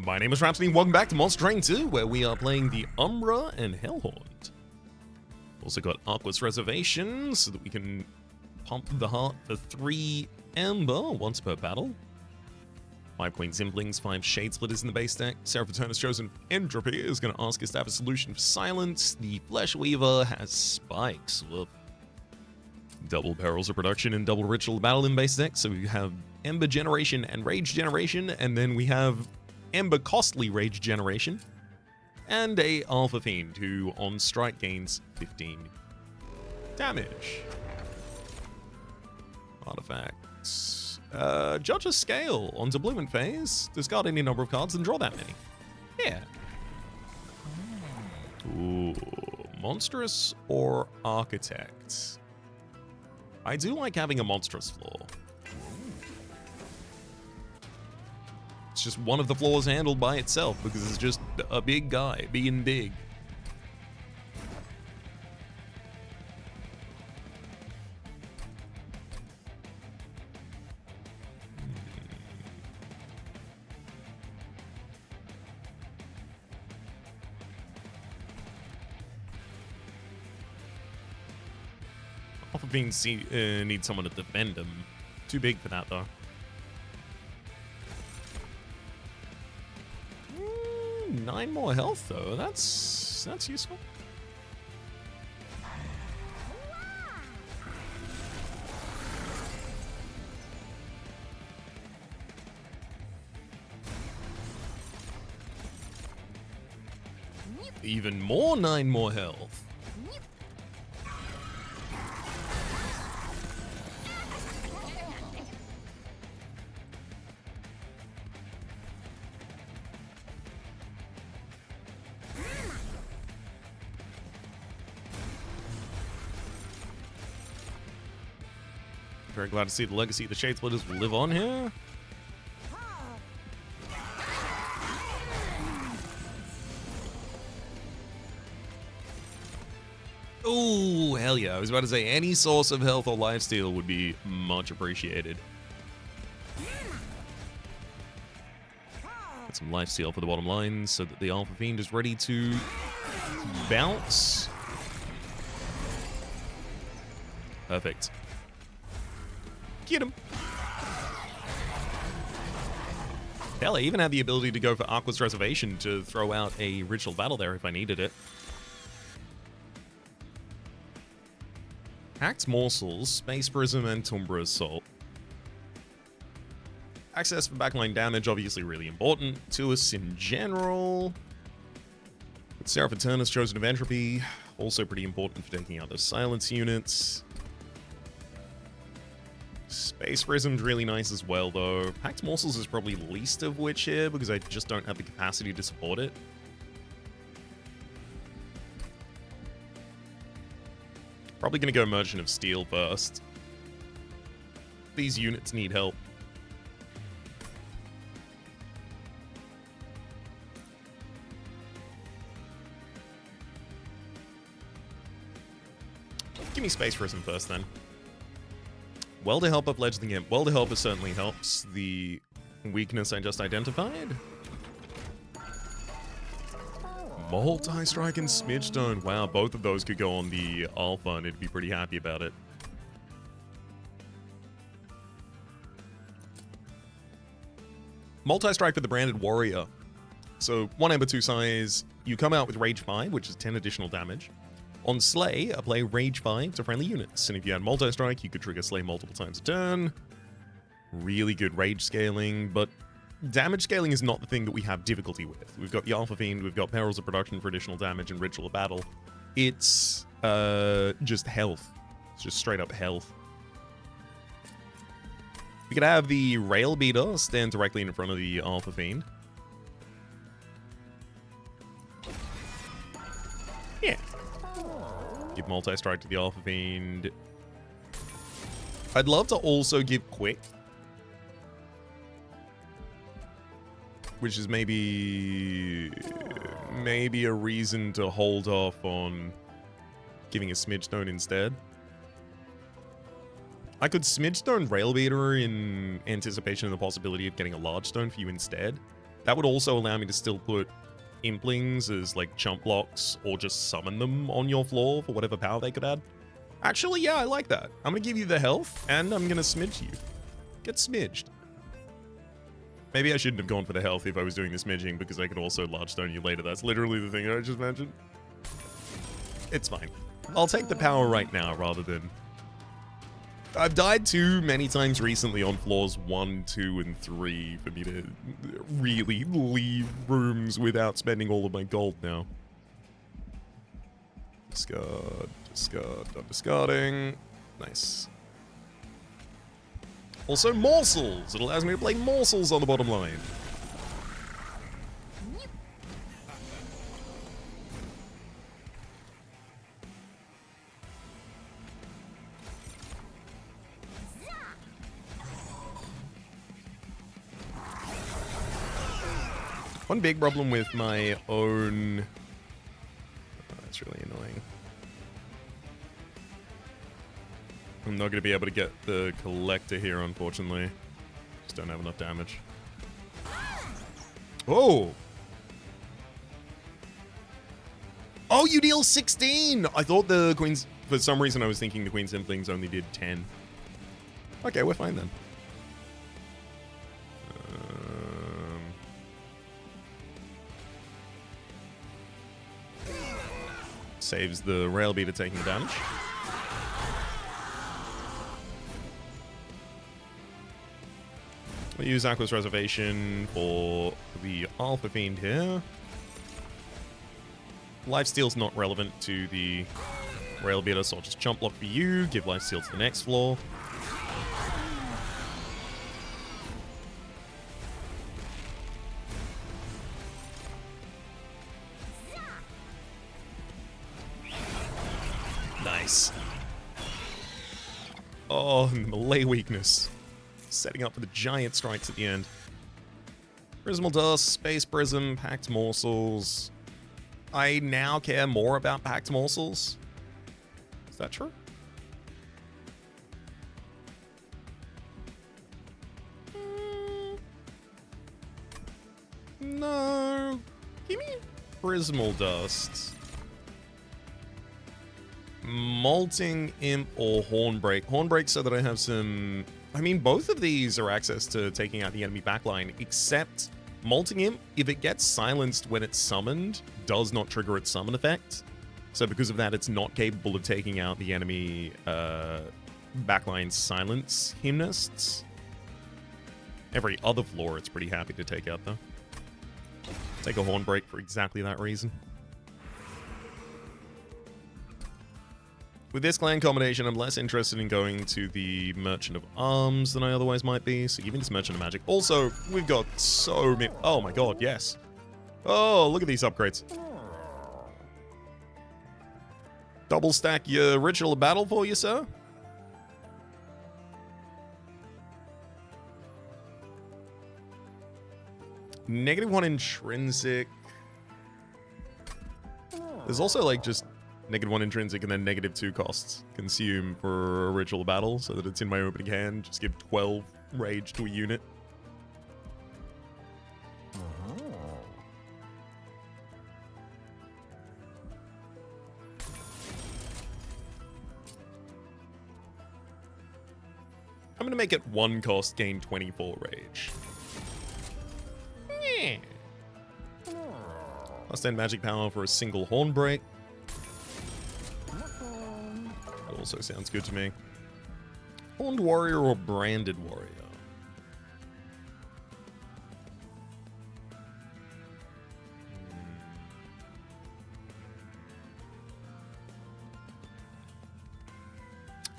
My name is Rhapsody, and welcome back to Monster Train 2, where we are playing the Umbra and Hellhorn. Also got Aqua's Reservation, so that we can pump the heart for 3 Ember once per battle. 5 Queen Zimblings, 5 Shade Splitters in the base deck. Seraphitona's Chosen Entropy is going to ask us to have a solution for Silence. The Flesh Weaver has Spikes. Whoop. Double Perils of Production and double Ritual Battle in base deck, so we have Ember Generation and Rage Generation, and then we have Ember Costly Rage Generation, and a Alpha Fiend who on strike gains 15 damage. Artifacts. Judge's Scale. On Deployment phase, discard any number of cards and draw that many. Yeah. Ooh. Monstrous or Architect? I do like having a Monstrous floor. It's just one of the floors handled by itself because it's just a big guy being big. Alpha Fiends need someone to defend him. Too big for that though. 9 more health though, that's useful. Even more 9 more health. Very glad to see the legacy of the Shade Splitters will live on here. Oh, hell yeah. I was about to say any source of health or lifesteal would be much appreciated. Get some lifesteal for the bottom line so that the Alpha Fiend is ready to bounce. Perfect. Get him. Hell, I even had the ability to go for Aqua's Reservation to throw out a Ritual Battle there if I needed it. Hacked Morsels, Space Prism, and Tumbra Assault. Access for backline damage, obviously really important to us in general. With Seraphitona's Chosen of Entropy, also pretty important for taking out those Silence units. Space Prism's really nice as well, though. Packed Morsels is probably least of which here, because I just don't have the capacity to support it. Probably gonna go Merchant of Steel first. These units need help. Give me Space Prism first, then. Welder Help up Ledge the Gimp. Welder Helper certainly helps the weakness I just identified. Multi-Strike and Smidgestone. Wow, both of those could go on the Alpha and it'd be pretty happy about it. Multi-Strike for the Branded Warrior. So, 1 Ember 2 size, you come out with Rage 5, which is 10 additional damage. On Slay, apply Rage 5 to friendly units, and if you had Multi-Strike, you could trigger Slay multiple times a turn. Really good Rage scaling, but damage scaling is not the thing that we have difficulty with. We've got the Alpha Fiend, we've got Perils of Production for additional damage and Ritual of Battle. It's just health. It's just straight up health. We could have the Rail Beater stand directly in front of the Alpha Fiend. Yeah. Give Multi-Strike to the Alpha Fiend. I'd love to also give Quick. Which is maybe a reason to hold off on giving a Smidgestone instead. I could Smidgestone Railbeater in anticipation of the possibility of getting a large stone for you instead. That would also allow me to still put Implings as like chump blocks or just summon them on your floor for whatever power they could add. Actually, yeah, I like that. I'm going to give you the health and I'm going to smidge you. Get smidged. Maybe I shouldn't have gone for the health if I was doing the smidging because I could also large stone you later. That's literally the thing I just mentioned. It's fine. I'll take the power right now rather than... I've died too many times recently on floors 1, 2, and 3 for me to really leave rooms without spending all of my gold now. Discard, discard, done discarding. Nice. Also morsels. It allows me to play morsels on the bottom line. One big problem with my own... Oh, that's really annoying. I'm not going to be able to get the collector here, unfortunately. Just don't have enough damage. Oh! Oh, you deal 16! I thought the Queen's... For some reason, I was thinking the Queen's Implings only did 10. Okay, we're fine then. Saves the rail beater taking the damage. We'll use Aqua's Reservation for the Alpha Fiend here. Lifesteal's not relevant to the rail beater, so I'll just jump block for you, give lifesteal to the next floor. Nice. Oh, melee weakness. Setting up for the giant strikes at the end. Prismal Dust, Space Prism, Packed Morsels. I now care more about Packed Morsels. Is that true? No. Give me Prismal Dust. Molting Imp or Hornbreak. Hornbreak so that I have some... I mean, both of these are access to taking out the enemy backline, except Molting Imp, if it gets silenced when it's summoned, does not trigger its summon effect. So because of that, it's not capable of taking out the enemy backline silence hymnists. Every other floor, it's pretty happy to take out, though. Take a Hornbreak for exactly that reason. With this clan combination, I'm less interested in going to the Merchant of Arms than I otherwise might be, so give me this Merchant of Magic. Also, we've got so many... Oh my god, yes. Oh, look at these upgrades. Double stack your Ritual of Battle for you, sir? -1 intrinsic. There's also, like, just... -1 intrinsic and then -2 costs consume for a Ritual Battle so that it's in my opening hand. Just give 12 rage to a unit. I'm going to make it 1 cost, gain 24 rage. Yeah. Plus 10 magic power for a single Hornbreak. Also sounds good to me. Horned Warrior or Branded Warrior?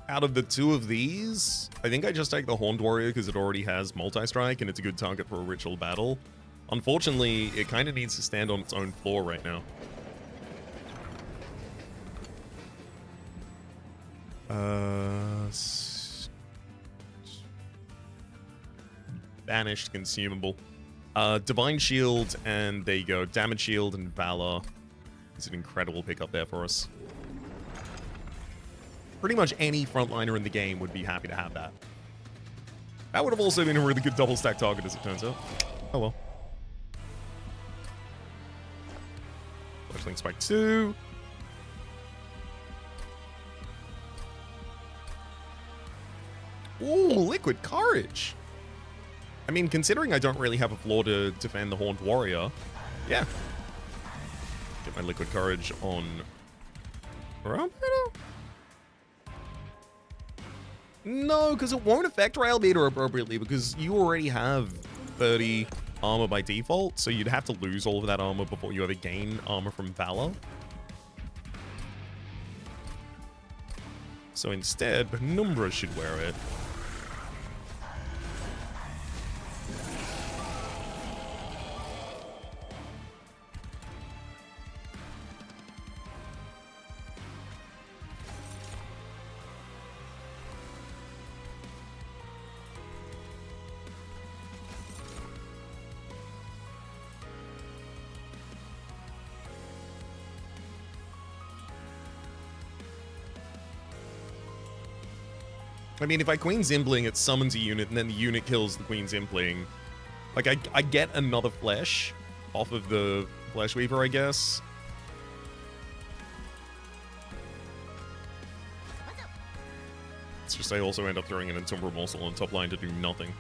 Out of the two of these, I think I just take the Horned Warrior because it already has multi-strike and it's a good target for a Ritual Battle. Unfortunately, it kind of needs to stand on its own floor right now. Banished consumable. Divine Shield, and there you go. Damage Shield and Valor. It's an incredible pickup there for us. Pretty much any frontliner in the game would be happy to have that. That would have also been a really good double stack target, as it turns out. Oh well. Fletchling Spike 2. Ooh, Liquid Courage. I mean, considering I don't really have a flaw to defend the Horned Warrior, yeah. Get my Liquid Courage on Railbeater? No, because it won't affect Railbeater appropriately because you already have 30 armor by default, so you'd have to lose all of that armor before you ever gain armor from Valor. So instead, Penumbra should wear it. I mean, if I Queen Zimbling, it summons a unit, and then the unit kills the Queen Zimbling. Like, I get another flesh off of the Flesh Weaver, I guess. It's just I also end up throwing an Entombed Morsel on top line to do nothing.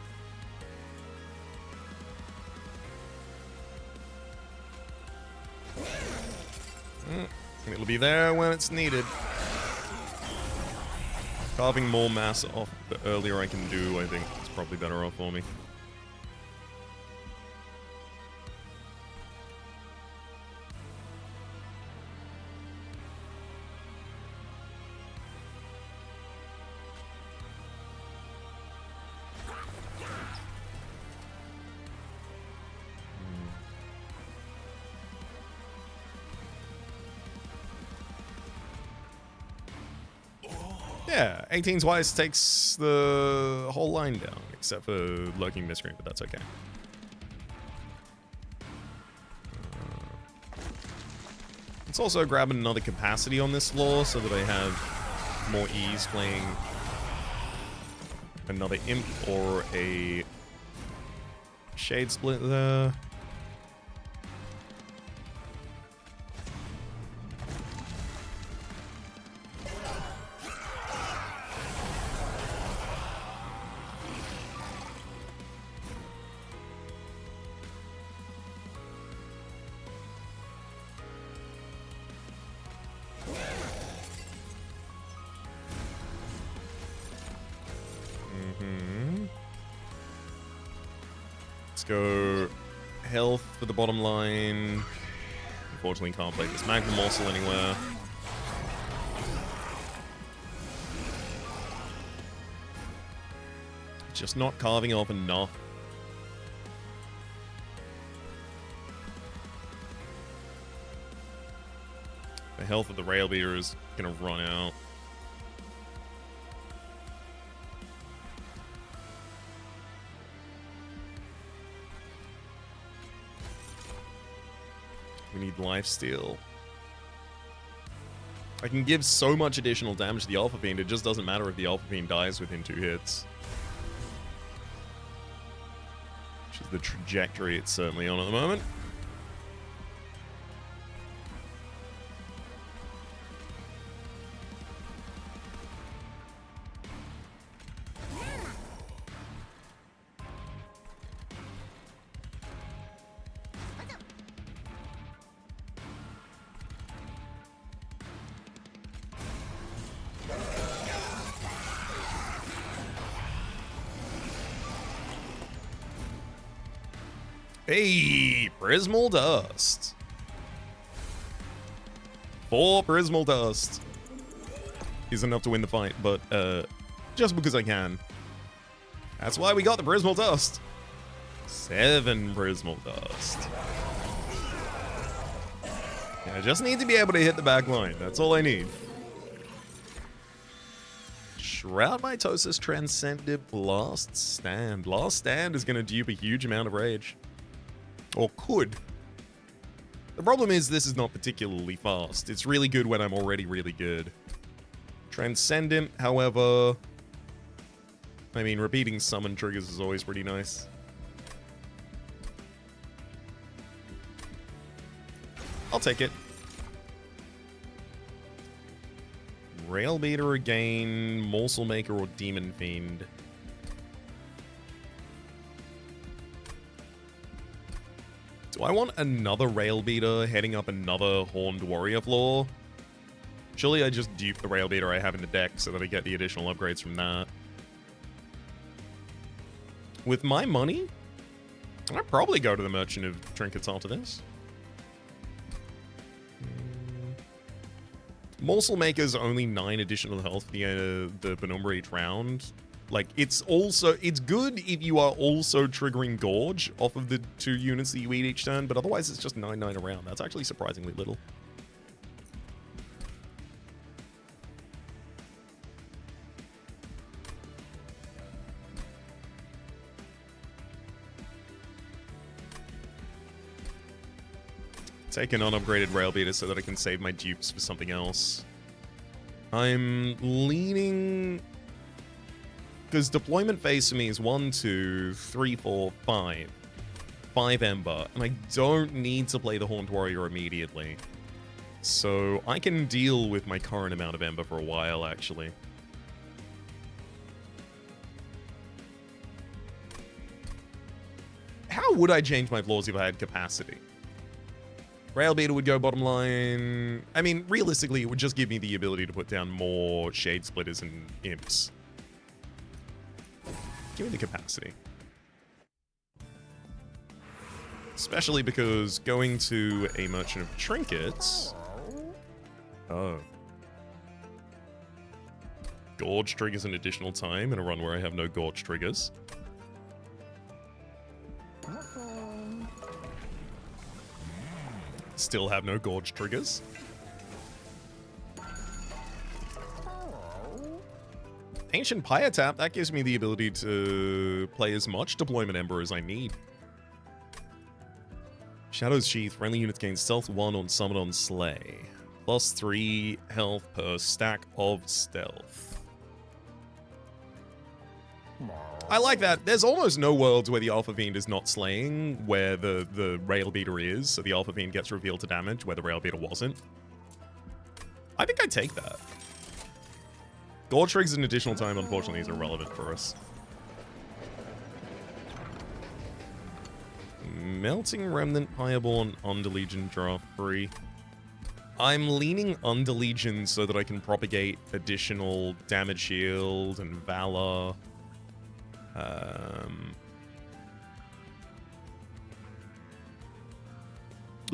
It'll be there when it's needed. Carving more mass off the earlier I can do, I think it's probably better off for me. Yeah, 18 twice takes the whole line down, except for Lurking Miscreant, but that's okay. Let's also grab another capacity on this floor so that I have more ease playing another Imp or a Shade Split there. Let's go health for the bottom line. Unfortunately, can't play this Magnum Morsel anywhere. Just not carving off enough. The health of the Railbeater is gonna run out. We need lifesteal. I can give so much additional damage to the Alpha Fiend, it just doesn't matter if the Alpha Fiend dies within 2 hits. Which is the trajectory it's certainly on at the moment. Hey, Prismal Dust. 4 Prismal Dust is enough to win the fight, but just because I can. That's why we got the Prismal Dust. 7 Prismal Dust. Yeah, I just need to be able to hit the back line. That's all I need. Shroud Mitosis Transcendent Last Stand. Last Stand is going to dupe a huge amount of rage. Or could. The problem is this is not particularly fast. It's really good when I'm already really good. Transcendent, however... I mean, repeating summon triggers is always pretty nice. I'll take it. Rail Beater again, Morsel Maker, or Demon Fiend. Do I want another Rail Beater heading up another Horned Warrior floor? Surely I just dupe the Rail Beater I have in the deck so that I get the additional upgrades from that. With my money, I'd probably go to the Merchant of Trinkets after this. Morsel Maker's only 9 additional health for the Penumbra each round. Like, it's good if you are also triggering Gorge off of the 2 units that you eat each turn, but otherwise it's just 9/9 around. That's actually surprisingly little. Take an unupgraded Rail Beater so that I can save my dupes for something else. I'm leaning... Because deployment phase for me is 1, 2, 3, 4, 5. 5 Ember. And I don't need to play the Horned Warrior immediately. So I can deal with my current amount of Ember for a while, actually. How would I change my floors if I had capacity? Rail Beater would go bottom line. I mean, realistically, it would just give me the ability to put down more Shade Splitters and Imps. Give me the capacity. Especially because going to a Merchant of Trinkets... Oh. Gorge triggers an additional time in a run where I have no Gorge triggers. Still have no Gorge triggers. Ancient Pyre Tap, that gives me the ability to play as much Deployment Ember as I need. Shadow's Sheath, friendly units gain Stealth 1 on Summon on Slay. Plus 3 health per stack of Stealth. I like that. There's almost no worlds where the Alpha Fiend is not slaying, where the Rail Beater is, so the Alpha Fiend gets revealed to damage, where the Rail Beater wasn't. I think I'd take that. Gorge triggers an additional time, unfortunately, is irrelevant for us. Melting Remnant, Fireborn, Underlegion, draft free. I'm leaning Underlegion so that I can propagate additional Damage Shield and Valor.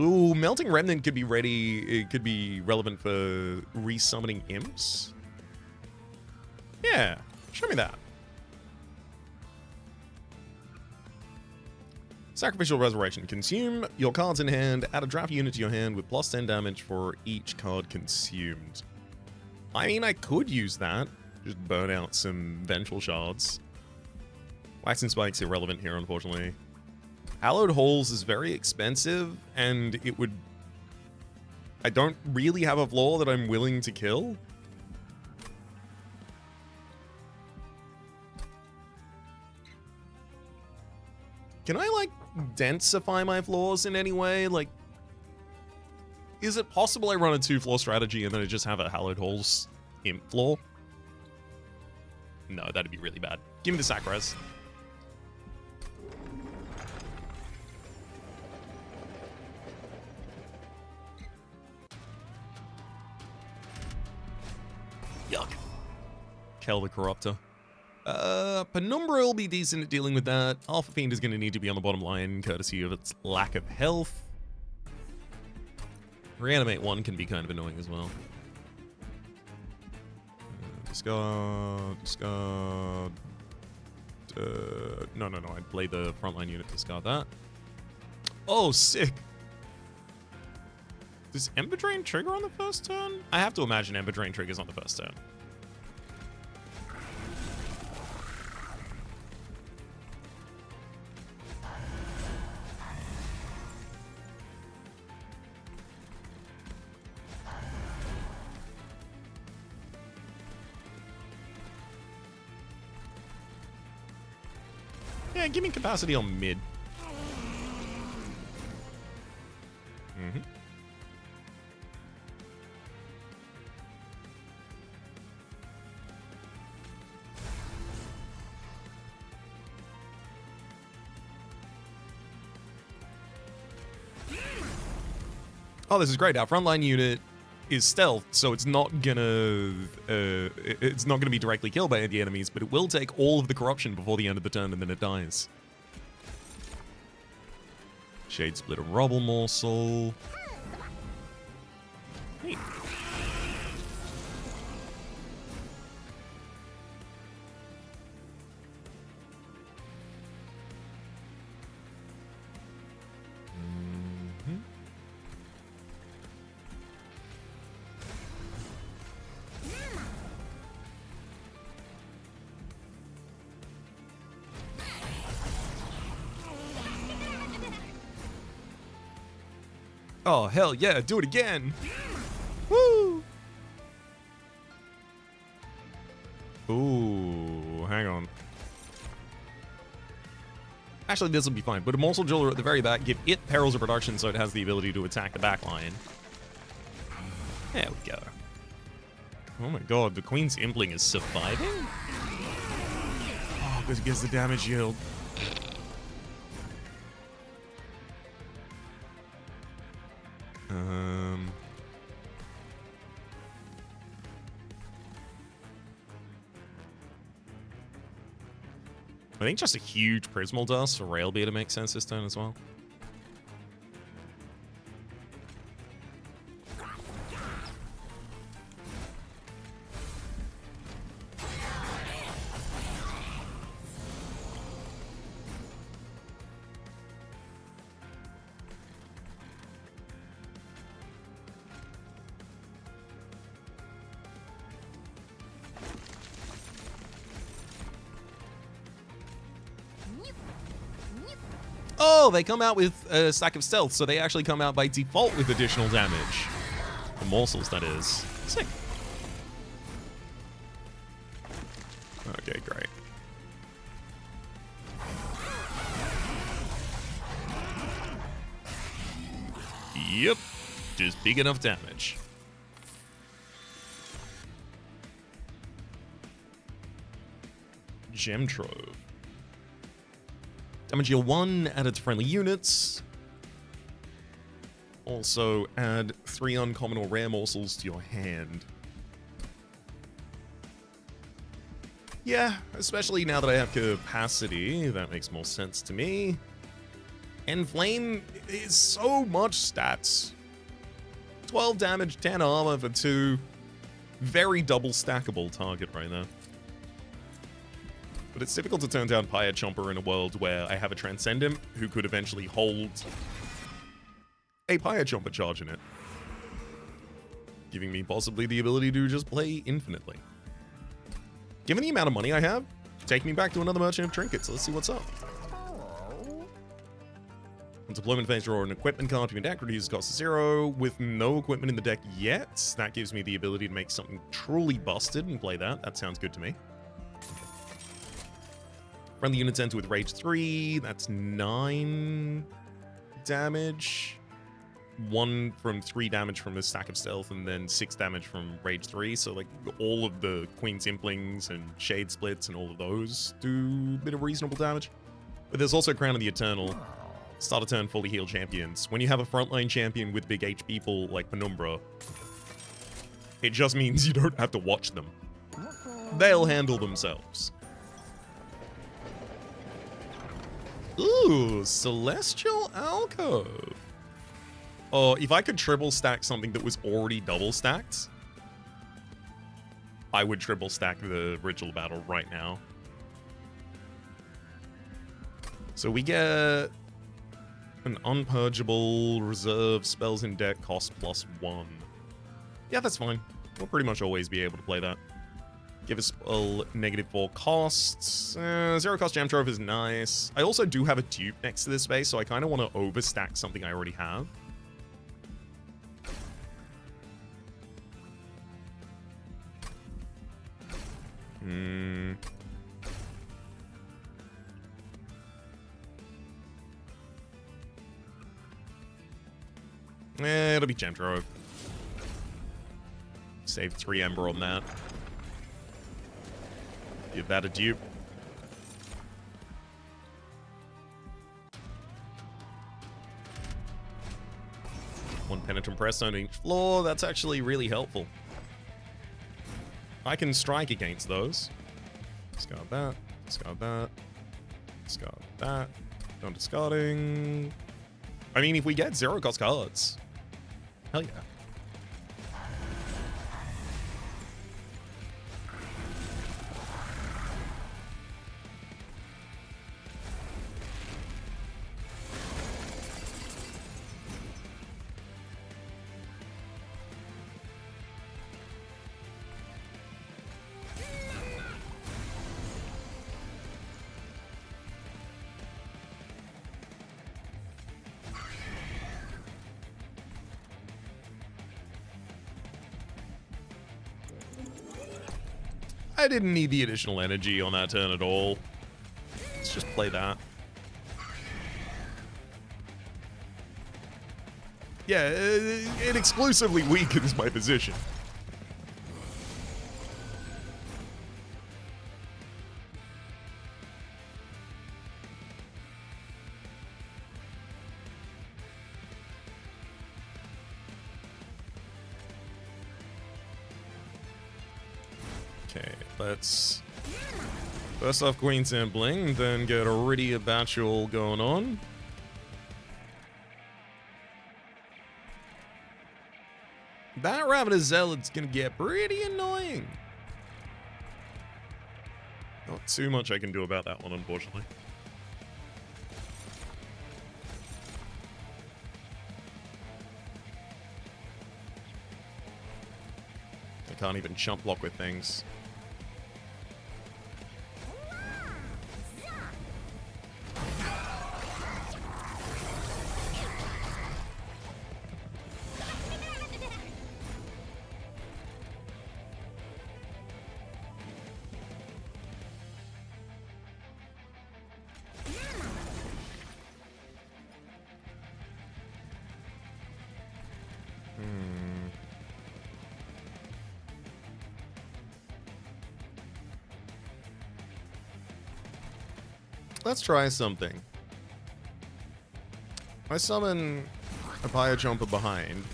Ooh, Melting Remnant could be ready. It could be relevant for resummoning Imps. Yeah, show me that. Sacrificial Resurrection. Consume your cards in hand. Add a draft unit to your hand with plus 10 damage for each card consumed. I mean, I could use that. Just burn out some Vengeful Shards. Wax and Spike's irrelevant here, unfortunately. Hallowed Halls is very expensive, and it would... I don't really have a flaw that I'm willing to kill. Can I, like, densify my floors in any way? Like, is it possible I run a 2-floor strategy and then I just have a Hallowed Halls Imp floor? No, that'd be really bad. Give me the sac res. Yuck. Kel the Corruptor. Penumbra will be decent at dealing with that. Alpha Fiend is going to need to be on the bottom line, courtesy of its lack of health. Reanimate 1 can be kind of annoying as well. Discard. No, I'd play the frontline unit to discard that. Oh, sick. Does Ember Drain trigger on the first turn? I have to imagine Ember Drain triggers on the first turn. Yeah, give me capacity on mid. Oh, this is great. Our frontline unit is stealth, so it's not gonna be directly killed by the enemies, but it will take all of the corruption before the end of the turn, and then it dies. Shade Splitter Rubble Morsel. Neat. Oh, hell yeah, do it again. Woo! Ooh, hang on. Actually, this will be fine. But a Morsel Jeweler at the very back, give it Perils of Production so it has the ability to attack the back line. There we go. Oh my god, the Queen's Impling is surviving? Oh, because it gets the damage yield. I think just a huge Prismal Dust for Railbeer to make sense this turn as well. Oh, they come out with a stack of stealth, so they actually come out by default with additional damage. The morsels, that is. Sick. Okay, great. Yep, just big enough damage. Gem Trove. Damage deal 1, added to friendly units. Also, add 3 uncommon or rare morsels to your hand. Yeah, especially now that I have capacity, that makes more sense to me. Enflame is so much stats. 12 damage, 10 armor for 2. Very double stackable target right now. But it's difficult to turn down Pyre Chomper in a world where I have a Transcendent who could eventually hold a Pyre Chomper charge in it, giving me possibly the ability to just play infinitely. Given the amount of money I have, take me back to another Merchant of Trinkets. Let's see what's up. On deployment phase, draw an equipment card from your deck, reduces cost to 0. With no equipment in the deck yet, that gives me the ability to make something truly busted and play that. That sounds good to me. Friendly units enter with Rage 3. That's 9 damage. 1 from 3 damage from the stack of stealth, and then 6 damage from Rage 3. So, like, all of the Queen's Implings and Shade Splits and all of those do a bit of reasonable damage. But there's also Crown of the Eternal. Start a turn fully healed champions. When you have a frontline champion with big HP pool like Penumbra, it just means you don't have to watch them. They'll handle themselves. Ooh, Celestial Alcove. Oh, if I could triple stack something that was already double stacked, I would triple stack the Ritual Battle right now. So we get an Unpurgeable, reserve, spells in deck, cost +1. Yeah, that's fine. We'll pretty much always be able to play that. Give a spell -4 costs. 0 cost Gem Trove is nice. I also do have a dupe next to this space, so I kind of want to overstack something I already have. It'll be Gem Trove. Save 3 Ember on that. Give that a dupe. 1 penetrant press on each floor. That's actually really helpful. I can strike against those. Discard that. Discard that. Discard that. Done discarding. I mean, if we get 0-cost cards, hell yeah. I didn't need the additional energy on that turn at all. Let's just play that. Yeah, it exclusively weakens my position. Okay, let's first off Queen Sampling, then get a Iridia Batual going on. That Rabbit Zealot's gonna get pretty annoying. Not too much I can do about that one, unfortunately. I can't even chump block with things. Let's try something. I summon a Pyre Chomper behind.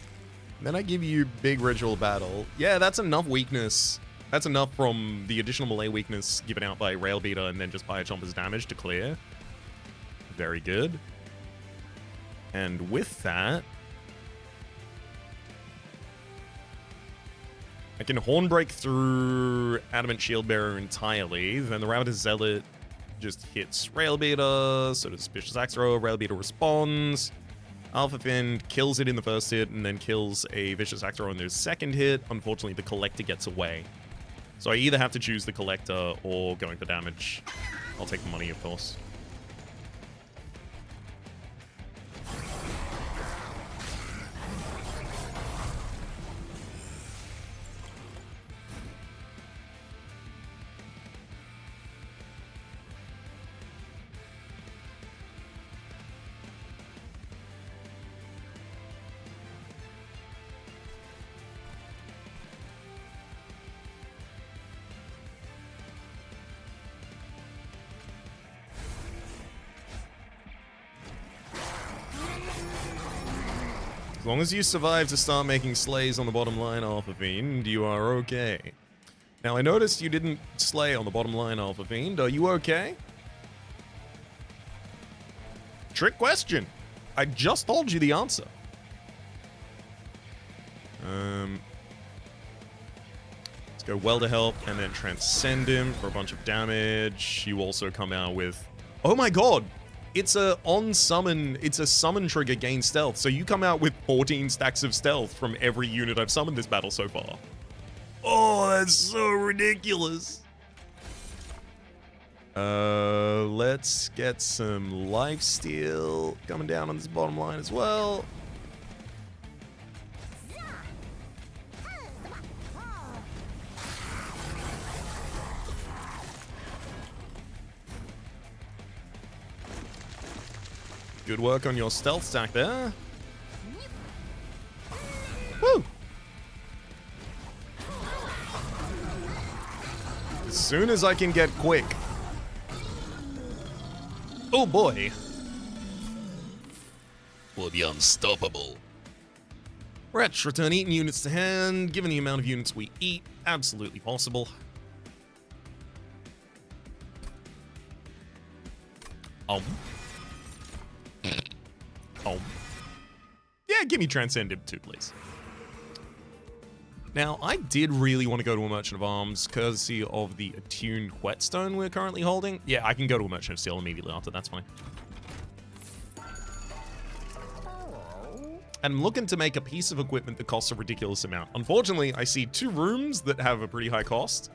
Then I give you Big Ritual Battle. Yeah, that's enough weakness. That's enough from the additional melee weakness given out by Rail Beater and then just Pyre Chomper's damage to clear. Very good. And with that, I can Hornbreak through Adamant Shield Bearer entirely. Then the Rabbit Zealot just hits Rail Beater, so does Vicious Axe Thrower. Rail Beater responds. Alpha Fin kills it in the first hit and then kills a Vicious Axe Thrower on their second hit. Unfortunately, the Collector gets away. So I either have to choose the Collector or going for damage. I'll take the money, of course. As long as you survive to start making slays on the bottom line, Alpha Fiend, you are okay. Now, I noticed you didn't slay on the bottom line, Alpha Fiend. Are you okay? Trick question. I just told you the answer. Let's go Welder Help and then Transcend him for a bunch of damage. You also come out with... Oh my god! It's a summon trigger gain stealth, so you come out with 14 stacks of stealth from every unit I've summoned this battle so far. Oh, that's so ridiculous. Let's get some lifesteal coming down on this bottom line as well. Good work on your stealth stack there. Woo! As soon as I can get quick. Oh boy. We'll be unstoppable. Retch, return eaten units to hand. Given the amount of units we eat, absolutely possible. Oh. Yeah, give me Transcendent too, please. Now, I did really want to go to a Merchant of Arms, courtesy of the attuned whetstone we're currently holding. Yeah, I can go to a Merchant of Steel immediately after, that's fine. And I'm looking to make a piece of equipment that costs a ridiculous amount. Unfortunately, I see 2 rooms that have a pretty high cost,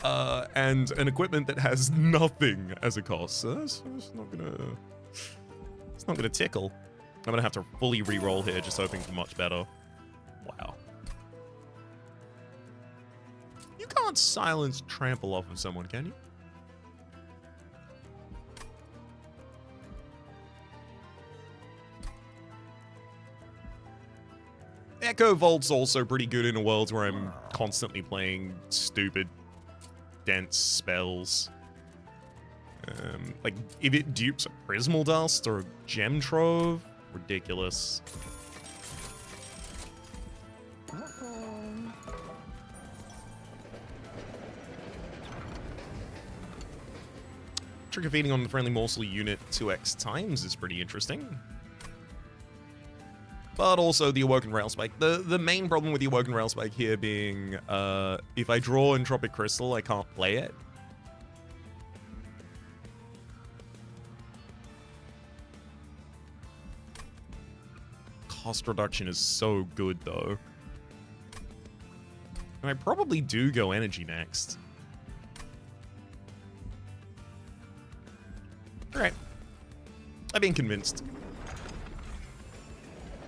and an equipment that has nothing as a cost. So that's not gonna tickle. I'm gonna have to fully re-roll here, just hoping for much better. Wow. You can't silence trample off of someone, can you? Echo Volt's also pretty good in a world where I'm constantly playing stupid, dense spells. Like, if it dupes a Prismal Dust or a Gem Trove, ridiculous. Trigger feeding on the friendly morsel unit 2x times is pretty interesting. But also the Awoken Railspike. The main problem with the Awoken Railspike here being, if I draw Entropic Crystal, I can't play it. Cost reduction is so good, though. And I probably do go energy next. Alright. I've been convinced.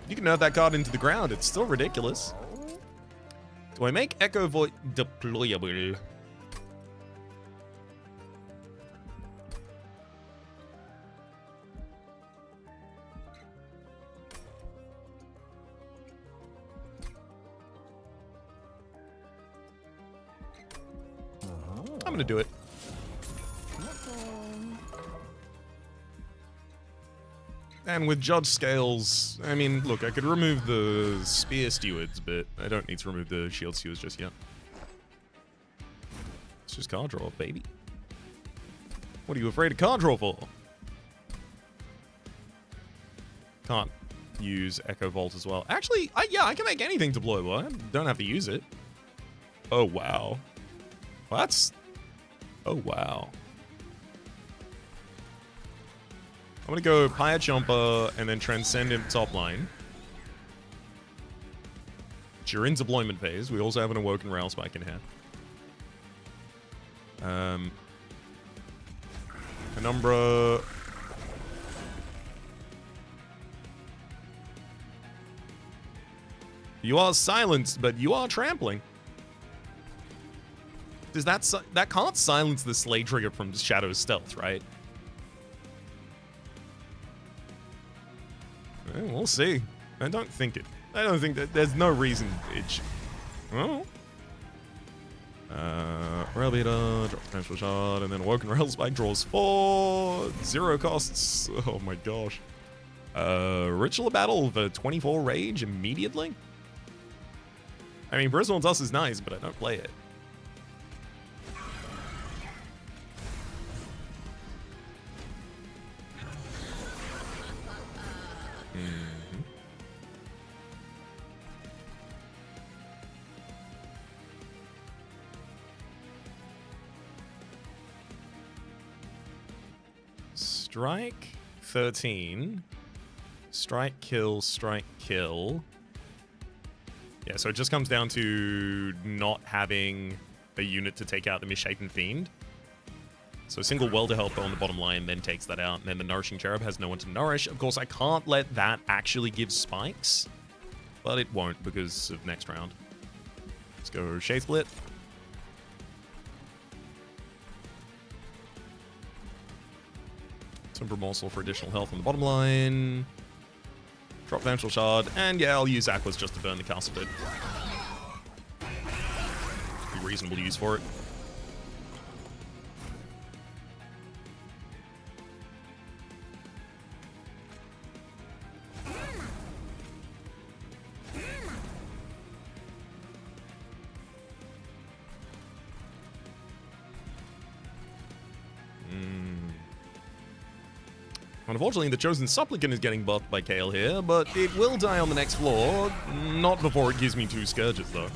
You can nerf that card into the ground, it's still ridiculous. Do I make Echo Void deployable? I'm gonna do it. And with Judge Scales, I mean, look, I could remove the Spear Stewards, but I don't need to remove the Shield Stewards just yet. It's just card draw, baby. What are you afraid of card draw for? Can't use Echo Vault as well. Actually, yeah, I can make anything deployable. I don't have to use it. Oh, wow. Well, that's... Oh, wow. I'm gonna go Pyre Chomper and then Transcendent top line. During deployment phase, we also have an Awoken Railspike in here. Penumbra. You are silenced, but you are trampling. Does that can't silence the Slay trigger from Shadow's Stealth, right? We'll see. I don't think that there's no reason it should. Oh. Railbeater, drop potential shard, and then Awoken Railspike draws 4. 0 costs. Oh my gosh. Ritual Battle for 24 rage immediately? I mean, Bristle Dust is nice, but I don't play it. Strike 13. Strike, kill, strike, kill. Yeah, so it just comes down to not having a unit to take out the Misshapen Fiend. So a single Welder Helper on the bottom line then takes that out, and then the Nourishing Cherub has no one to nourish. Of course, I can't let that actually give spikes, but it won't because of next round. Let's go Shade Split. Timber Morsel for additional health on the bottom line. Drop Vengeful Shard, and yeah, I'll use Aquas just to burn the castle bit. Be reasonable use for it. Unfortunately, the Chosen Supplicant is getting buffed by Kale here, but it will die on the next floor. Not before it gives me 2 Scourges, though.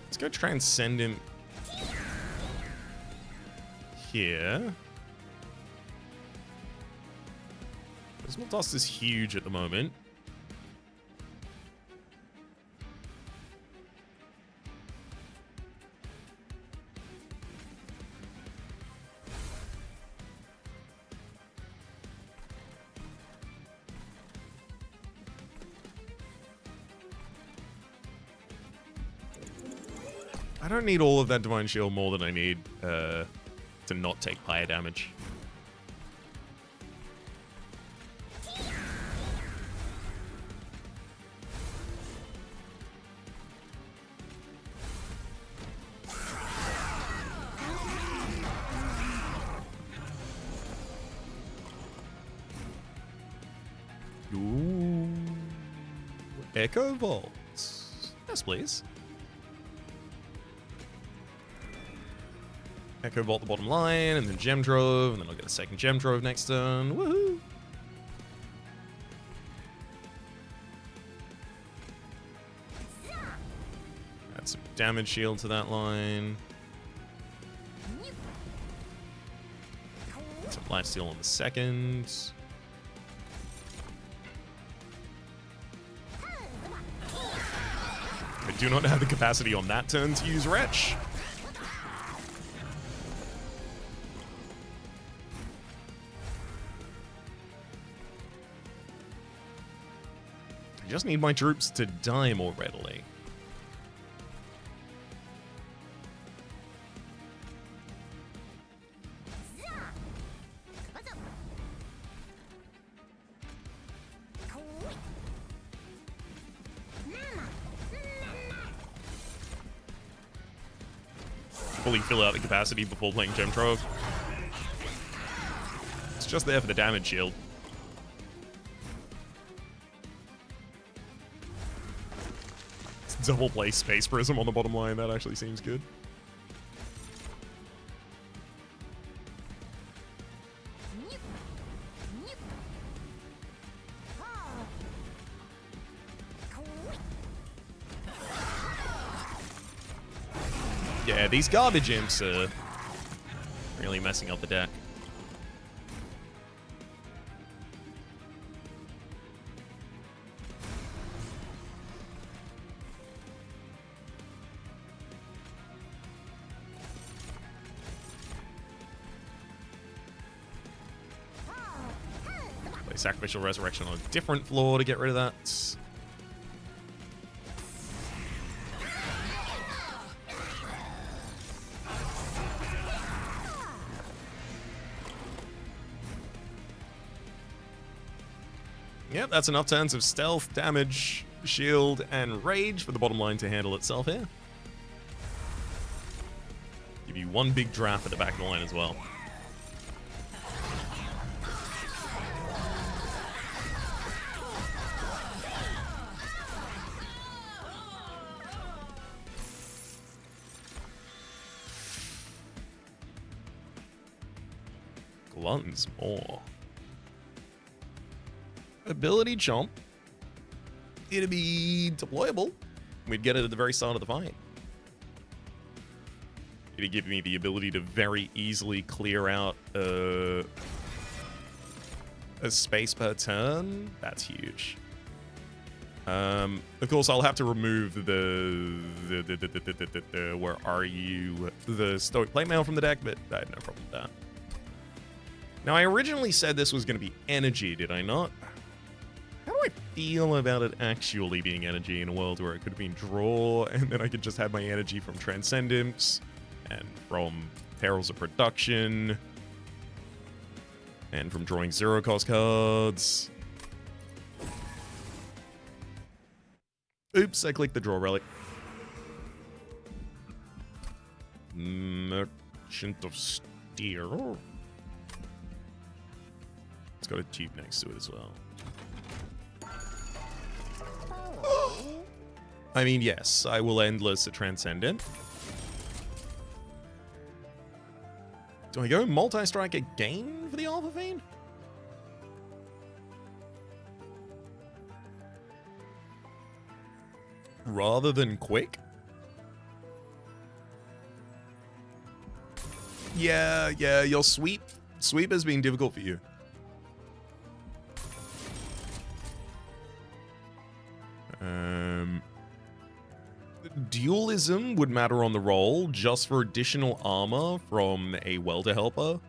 Let's go Transcend him here. Dismal Dust is huge at the moment. I don't need all of that Divine Shield more than I need to not take fire damage. Ooh. Echo Vault. Yes, please. Echo Vault the bottom line, and then Gem Drove, and then I'll get a second Gem Drove next turn. Woohoo! Add some damage shield to that line. Some lifesteal on the second. I do not have the capacity on that turn to use Wretch. I just need my troops to die more readily. Fully fill out the capacity before playing Gem Trove. It's just there for the damage shield. Double play Space Prism on the bottom line, that actually seems good. Yeah, these garbage imps are really messing up the deck. Play Sacrificial Resurrection on a different floor to get rid of that. Yep, that's enough turns of stealth, damage, shield, and rage for the bottom line to handle itself here. Give you one big draft at the back of the line as well. Glutton's Maw. Ability Chomp. It'd be deployable. We'd get it at the very start of the fight. It'd give me the ability to very easily clear out a space per turn. That's huge. Of course, I'll have to remove the where are you? The Stoic Plate Mail from the deck, but I have no problem with that. Now, I originally said this was going to be energy, did I not? How do I feel about it actually being energy in a world where it could have been draw, and then I could just have my energy from Transcendence, and from Perils of Production, and from drawing 0-cost cards. Oops, I clicked the draw relic. Merchant of Steel. It's got a tube next to it as well. I mean, yes, I will Endless a Transcendent. Do I go multi-strike again for the Alpha Fiend? Rather than quick? Yeah, your sweep has been difficult for you. Dualism would matter on the roll just for additional armor from a welder helper.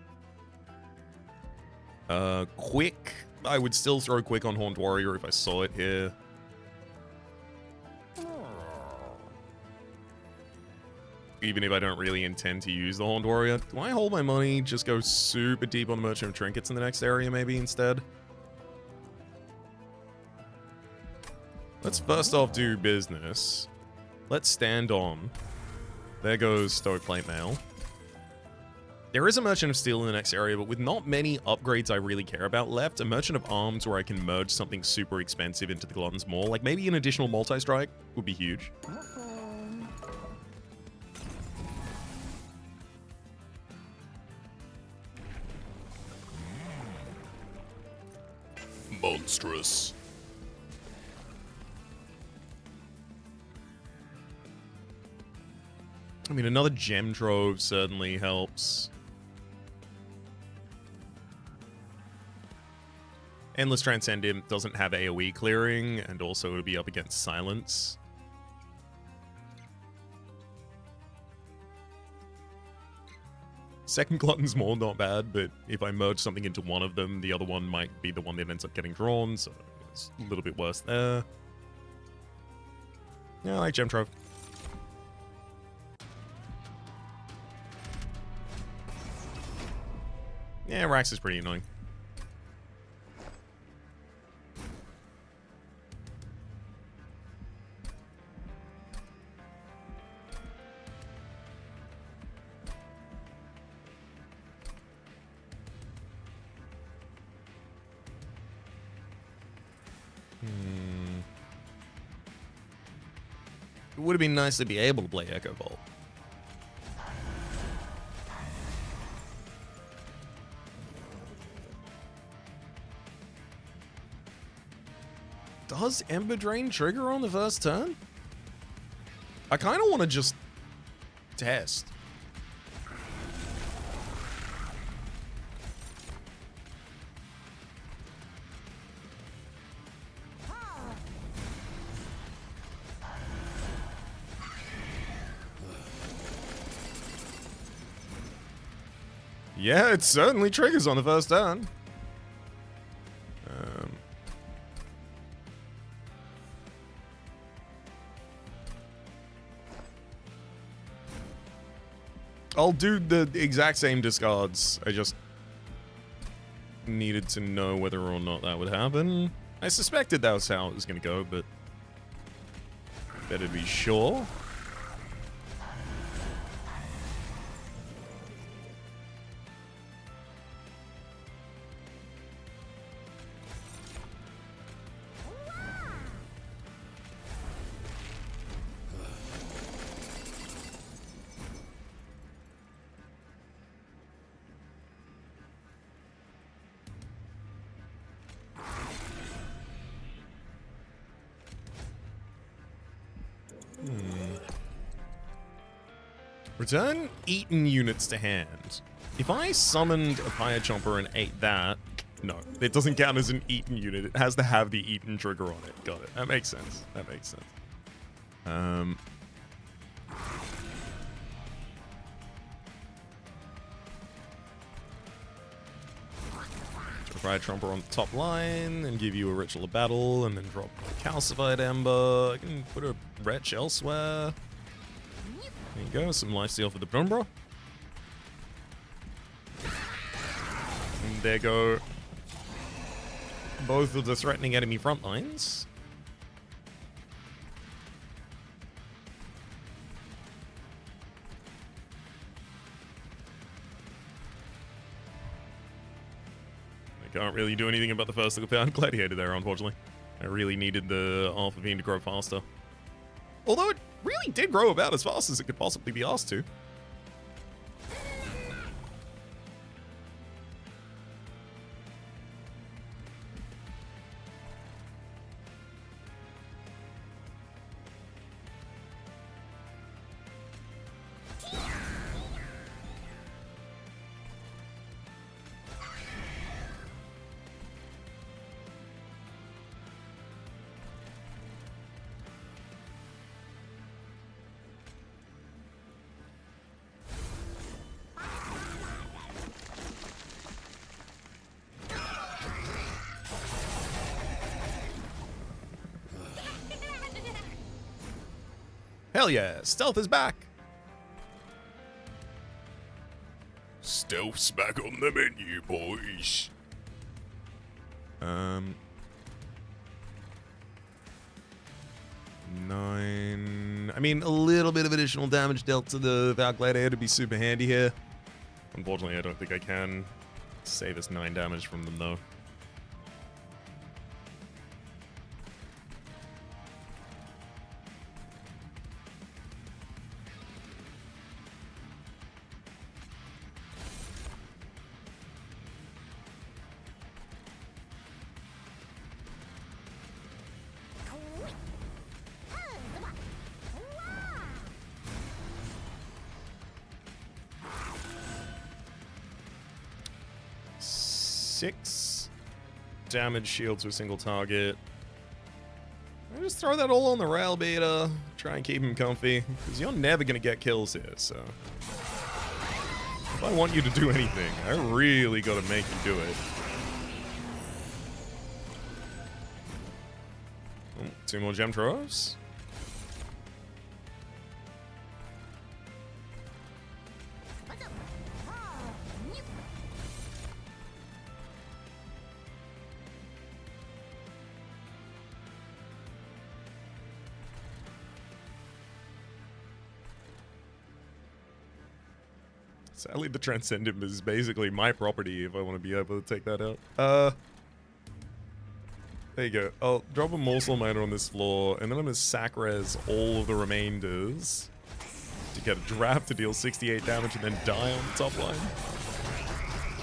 Quick, I would still throw quick on Horned Warrior if I saw it here. Even if I don't really intend to use the Horned Warrior. Do I hold my money, just go super deep on the Merchant of Trinkets in the next area maybe instead? Let's first off do business. Let's stand on. There goes Stoveplate Mail. There is a Merchant of Steel in the next area, but with not many upgrades I really care about left, a Merchant of Arms where I can merge something super expensive into the Glutton's Maw, like maybe an additional multi-strike would be huge. Monstrous. I mean, another Gem Trove certainly helps. Endless Transcendent doesn't have AoE clearing, and also it'll be up against Silence. Second Glutton's Maw, not bad, but if I merge something into one of them, the other one might be the one that ends up getting drawn, so it's a little bit worse there. Yeah, I like Gem Trove. Yeah, Rax is pretty annoying. It would have been nice to be able to play Echo Bolt. Does Ember Drain trigger on the first turn? I kind of want to just test. Yeah, it certainly triggers on the first turn. I'll do the exact same discards. I just needed to know whether or not that would happen. I suspected that was how it was going to go, but better be sure. Return eaten units to hand. If I summoned a Fire Chomper and ate that, no, it doesn't count as an eaten unit. It has to have the eaten trigger on it. Got it. That makes sense. That makes sense. Fire Tromper on the top line and give you a Ritual of Battle and then drop a Calcified Ember. I can put a Wretch elsewhere. There you go, some lifesteal for the Penumbra. And there go both of the threatening enemy front lines. Can't really do anything about the first found gladiator there, unfortunately. I really needed the Alpha Fiend to grow faster. Although it really did grow about as fast as it could possibly be asked to. Hell yeah, stealth is back. Stealth's back on the menu, boys. 9. I mean, a little bit of additional damage dealt to the Val Gladiator to be super handy here. Unfortunately, I don't think I can save us 9 damage from them, though. Six damage shield to a single target. I just throw that all on the rail beta. Try and keep him comfy, because you're never going to get kills here, so... If I want you to do anything, I really got to make you do it. Oh, 2 more gem throws. Sadly, the Transcendent is basically my property if I want to be able to take that out. There you go. I'll drop a Morsel Miner on this floor, and then I'm going to sack-res all of the remainders to get a draft to deal 68 damage and then die on the top line.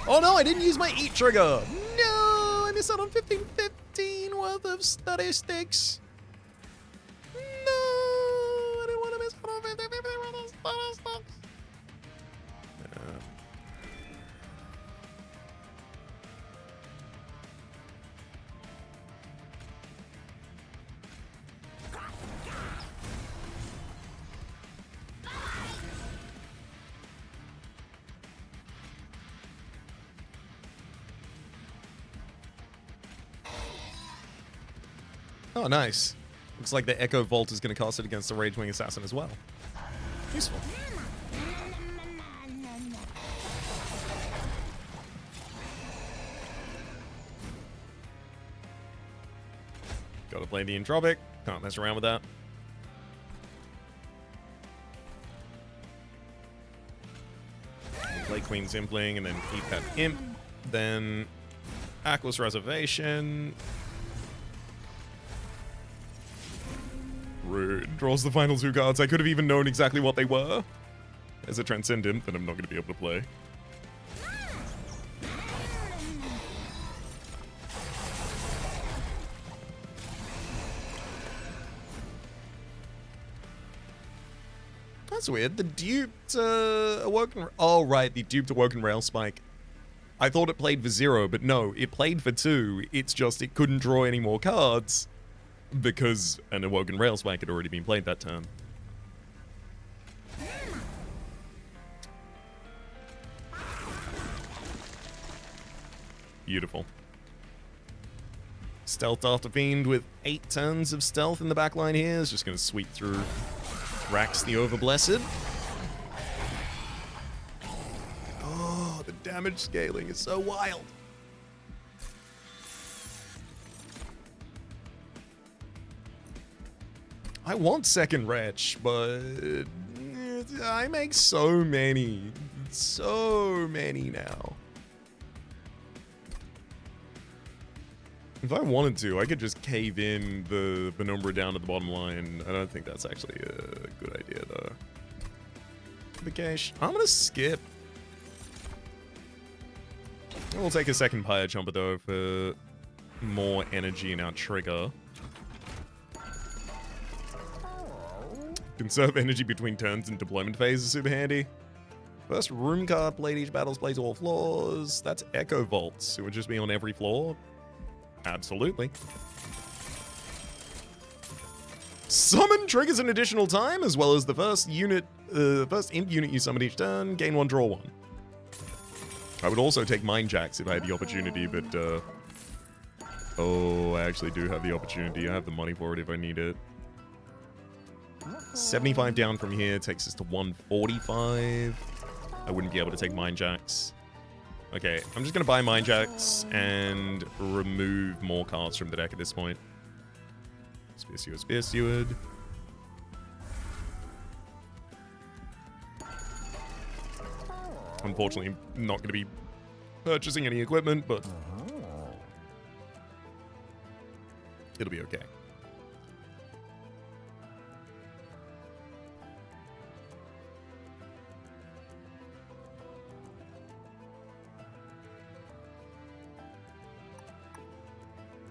Oh no, I didn't use my Eat trigger! No! I missed out on 1515 worth of statistics! No! I didn't want to miss out on 1515 worth of statistics! Oh, nice. Looks like the Echo Vault is going to cast it against the Ragewing Assassin as well. Useful. Gotta play the Entropic. Can't mess around with that. Play Queen Simpling and then keep that Imp. Then Aqua's Reservation. Rude. Draws the final 2 cards. I could have even known exactly what they were. As a Transcendent that I'm not going to be able to play. That's weird. The duped Awoken... Oh, right. The duped Awoken Rail Spike. I thought it played for 0, but no. It played for 2. It's just it couldn't draw any more cards. Because an Awoken Rail Spike had already been played that turn. Beautiful. Stealth after Fiend with 8 turns of stealth in the backline here is just going to sweep through Rax the Overblessed. Oh, the damage scaling is so wild. I want second Wretch, but I make so many now. If I wanted to, I could just cave in the Penumbra down to the bottom line. I don't think that's actually a good idea, though. Vikesh, I'm gonna skip. We'll take a second Pyre Jumper, though, for more energy in our trigger. Conserve energy between turns and deployment phase is super handy. First room card, played each battles, plays all floors. That's Echo Vaults. It would just be on every floor. Absolutely. Summon triggers an additional time, as well as the first unit, first imp unit you summon each turn, gain 1, draw 1. I would also take Mind Jacks if I had the opportunity, but oh, I actually do have the opportunity. I have the money for it if I need it. 75 down from here takes us to 145. I wouldn't be able to take Mind Jacks. Okay, I'm just going to buy Mind Jacks and remove more cards from the deck at this point. Spear Steward, Spear Steward. Unfortunately, I'm not going to be purchasing any equipment, but it'll be okay.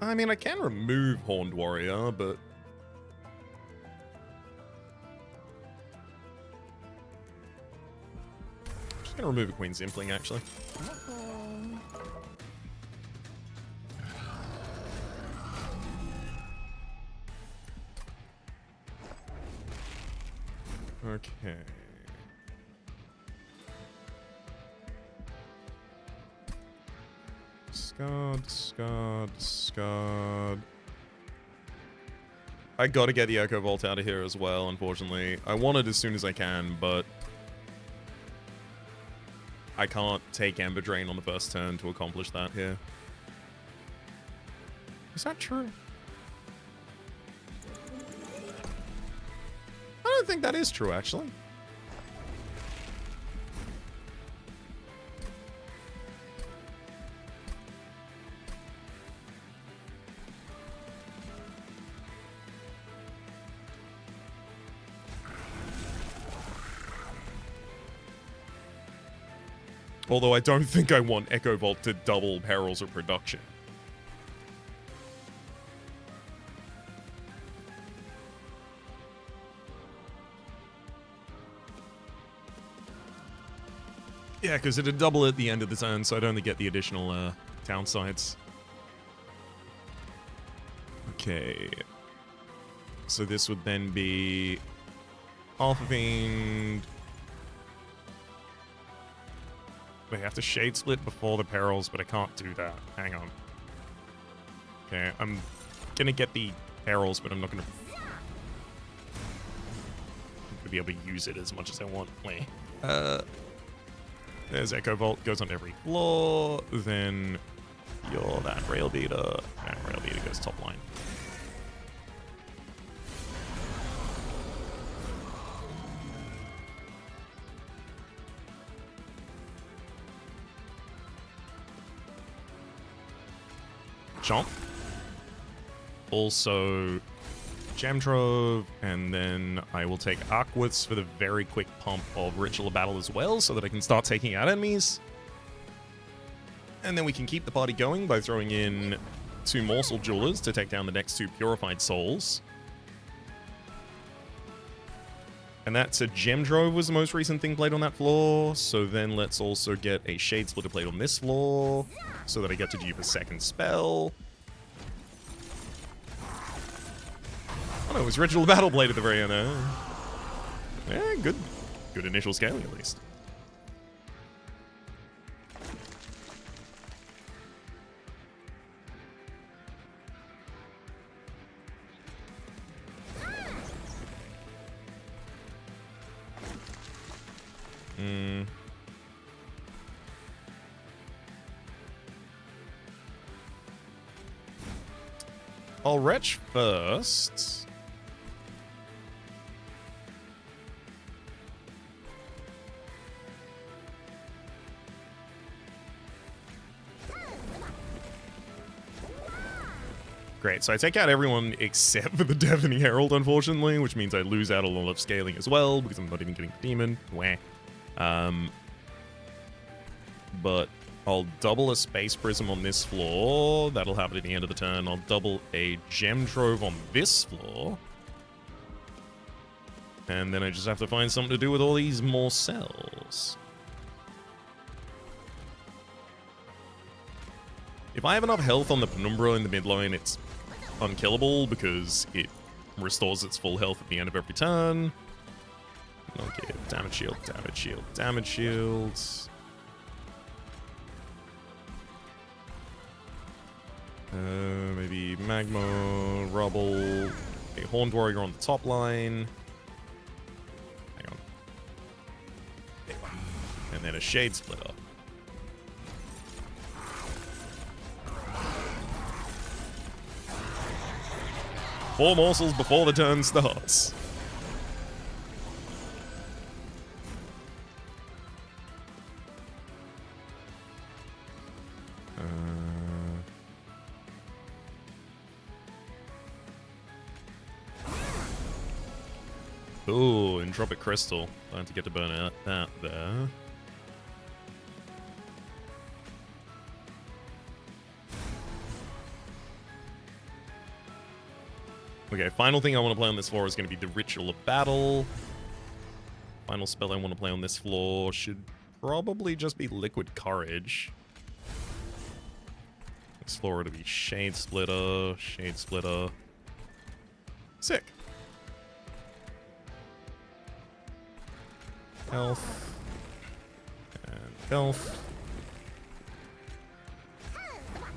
I mean, I can remove Horned Warrior, but I'm just gonna remove a Queen's Impling, actually. Okay. Discard. I gotta get the Echo Vault out of here as well, unfortunately. I want it as soon as I can, but I can't take Ember Drain on the first turn to accomplish that here. Is that true? I don't think that is true, actually. Although I don't think I want Echo Vault to double Perils of Production. Yeah, because it'd double at the end of the turn, so I'd only get the additional town sites. Okay. So this would then be Alpha Fiend. They have to Shade Split before the Perils, but I can't do that. Hang on. Okay, I'm gonna get the Perils, but I'm not gonna be able to use it as much as I want. Wait. There's Echo Vault, goes on every floor. Then you're that Rail Beater. And Rail Beater goes top line. Chomp. Also Gem Trove, and then I will take Arcwoods for the very quick pump of Ritual of Battle as well, so that I can start taking out enemies. And then we can keep the party going by throwing in 2 Morsel Jewelers to take down the next 2 Purified Souls. And that's a Gem Trove was the most recent thing played on that floor, so then let's also get a Shade Splitter played on this floor, so that I get to dupe a second spell. Oh no, it was Ritual Battle Blade at the very end there. Yeah, good. Good initial scaling at least. I'll retch first. Great, so I take out everyone except for the Deafening Herald, unfortunately, which means I lose out a lot of scaling as well, because I'm not even getting the demon. Wah. But I'll double a Space Prism on this floor. That'll happen at the end of the turn. I'll double a Gem Trove on this floor. And then I just have to find something to do with all these more cells. If I have enough health on the Penumbra in the midline, it's unkillable because it restores its full health at the end of every turn. Okay, damage shield, damage shield, damage shields. Maybe Magma, Rubble, a Horned Warrior on the top line. Hang on. And then a Shade Splitter. Four morsels before the turn starts. Ooh, Entropic Crystal. Time to get to burn out that there. Okay, final thing I want to play on this floor is going to be the Ritual of Battle. Final spell I want to play on this floor should probably just be Liquid Courage. This floor to be Shade Splitter, Shade Splitter. Sick. Health. And health.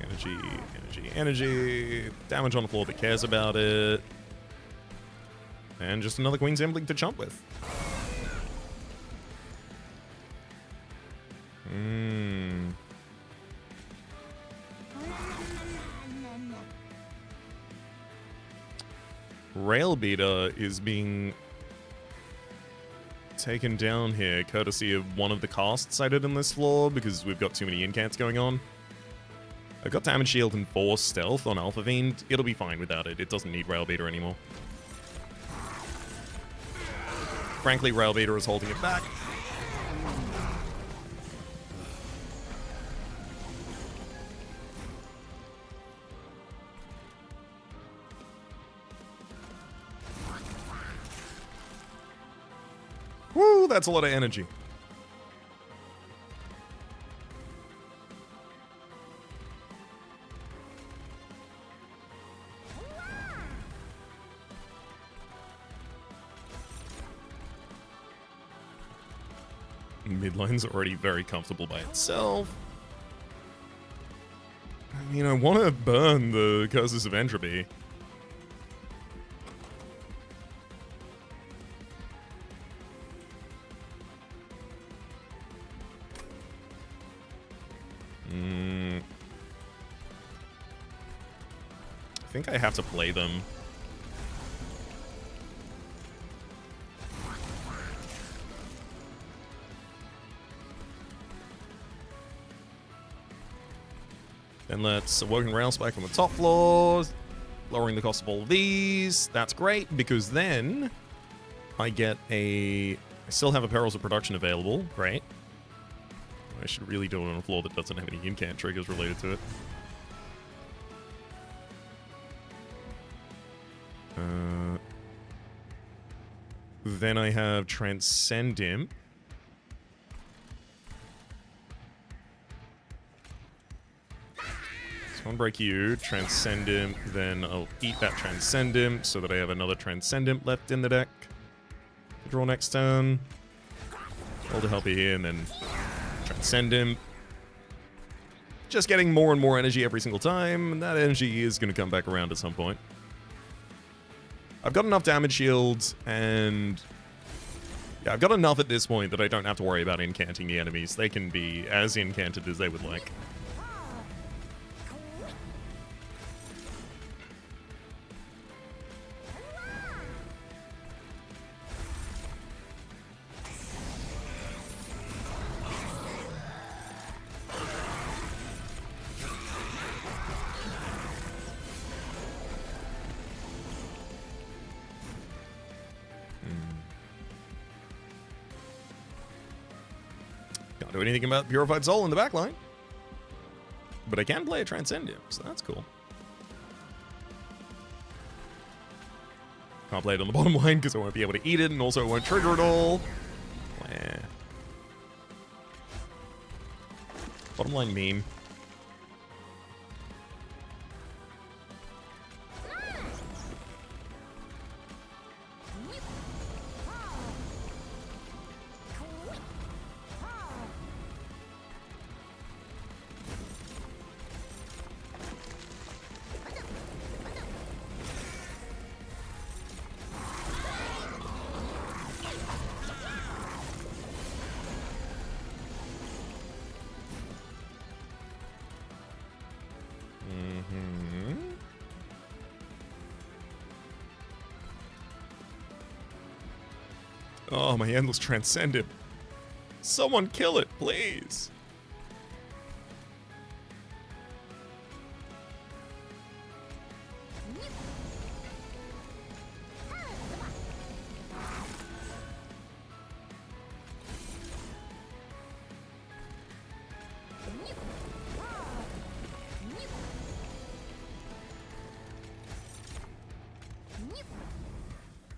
Energy, energy, energy. Damage on the floor that cares about it. And just another Queen's Embling to chump with. Railbeater is being taken down here courtesy of one of the casts I did in this floor because we've got too many incants going on. I've got Damage Shield and 4 Stealth on Alpha Fiend. It'll be fine without it. It doesn't need Railbeater anymore. Frankly, Railbeater is holding it back. Woo, that's a lot of energy. Midline's already very comfortable by itself. I mean, I want to burn the Curses of Entropy. I think I have to play them. Then let's Awoken Rail Spike on the top floors, lowering the cost of all of these. That's great, because then I get I still have a Perils of Production available. Great. I should really do it on a floor that doesn't have any incant triggers related to it. Then I have Transcend Imp. So Unbreak you, Transcend Imp, then I'll eat that Transcend Imp so that I have another Transcend Imp left in the deck. Draw next turn. Hold a Helper here, and then Transcend Imp. Just getting more and more energy every single time, and that energy is going to come back around at some point. I've got enough damage shields, and yeah, I've got enough at this point that I don't have to worry about incanting the enemies. They can be as incanted as they would like. know anything about Purified Soul in the backline. But I can play a Transcendium, so that's cool. Can't play it on the bottom line because I won't be able to eat it, and also it won't trigger at all. Wah. Bottom line meme. Oh, my Endless Transcendent. Someone kill it, please.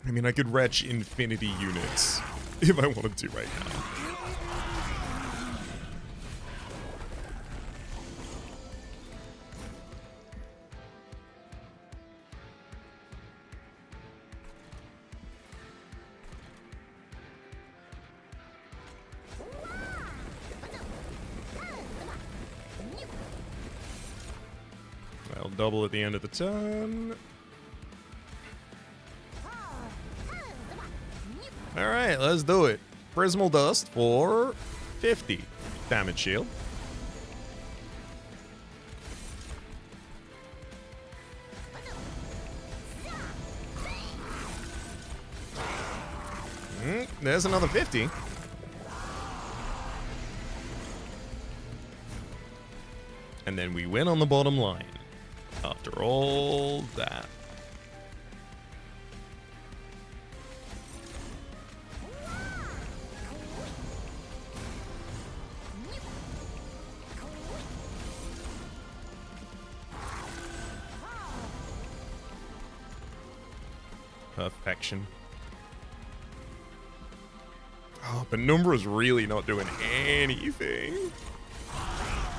I mean, I could retch infinity units if I wanted to right now. I'll double at the end of the turn. Alright, let's do it. Prismal Dust for 50 damage shield. There's another 50. And then we win on the bottom line. After all that. Perfection. Oh, Penumbra's really not doing anything.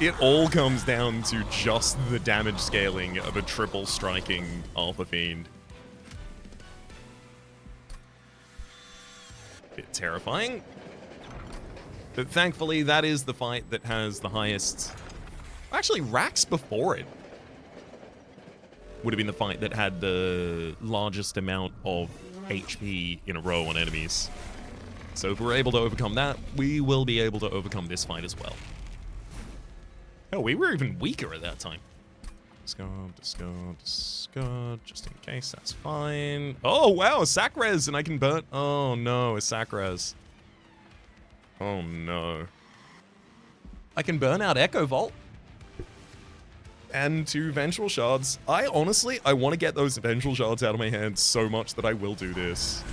It all comes down to just the damage scaling of a triple striking Alpha Fiend. Bit terrifying. But thankfully, that is the fight that has the highest... Actually, Rax before it would have been the fight that had the largest amount of HP in a row on enemies. So if we're able to overcome that, we will be able to overcome this fight as well. Oh, we were even weaker at that time. Discard, discard, discard, just in case, that's fine. Oh, wow, a sack res, and I can burn... Oh, no, a sack res. Oh, no. I can burn out Echo Vault. And 2 Vengeful Shards. I want to get those Vengeful Shards out of my hands so much that I will do this.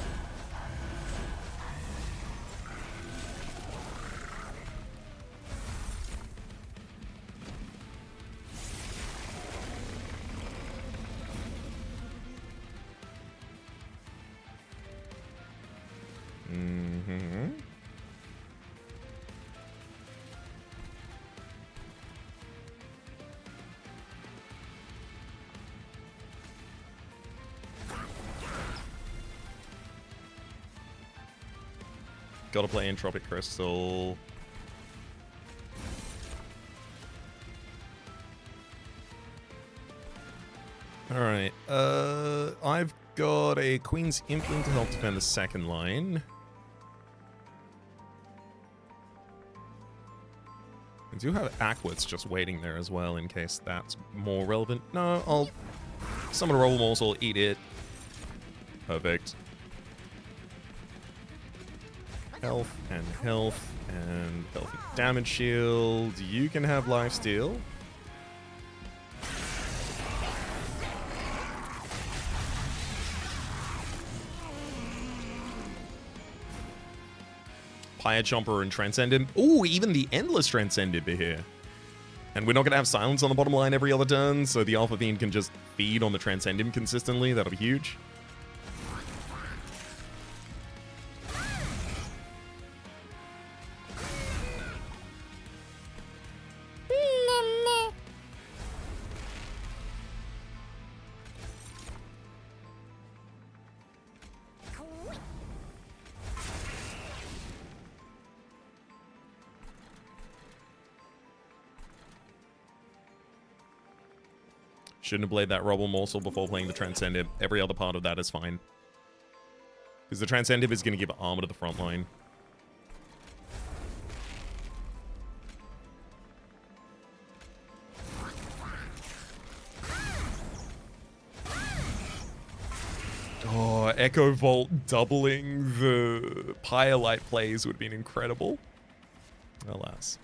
Gotta play Entropic Crystal. Alright, I've got a Queen's Implant to help defend the second line. I do have Aquats just waiting there as well in case that's more relevant. No, I'll summon a Roll Morsel, eat it. Perfect. Health and health and healthy damage shield. You can have lifesteal. Pyre Chomper and Transcendent. Ooh, even the Endless Transcendent are here. And we're not going to have Silence on the bottom line every other turn, so the Alpha Fiend can just feed on the Transcendent consistently. That'll be huge. Shouldn't have played that Rubble Morsel before playing the Transcendent. Every other part of that is fine. Because the Transcendent is going to give armor to the front line. Oh, Echo Vault doubling the Pyre Light plays would have been incredible. Alas.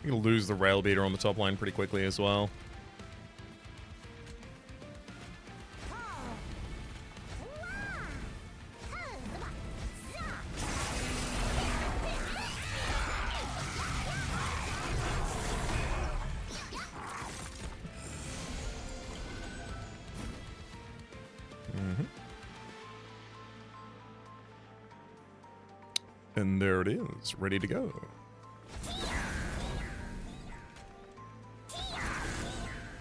I'm going to lose the Rail Beater on the top line pretty quickly as well. And there it is, ready to go.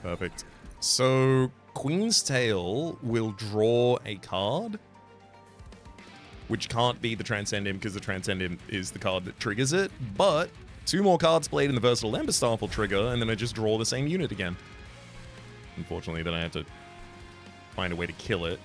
Perfect. So, Queen's Tail will draw a card, which can't be the Transcendent because the Transcendent is the card that triggers it, but 2 more cards played in the Versatile Ember Staff will trigger, and then I just draw the same unit again. Unfortunately, then I have to find a way to kill it.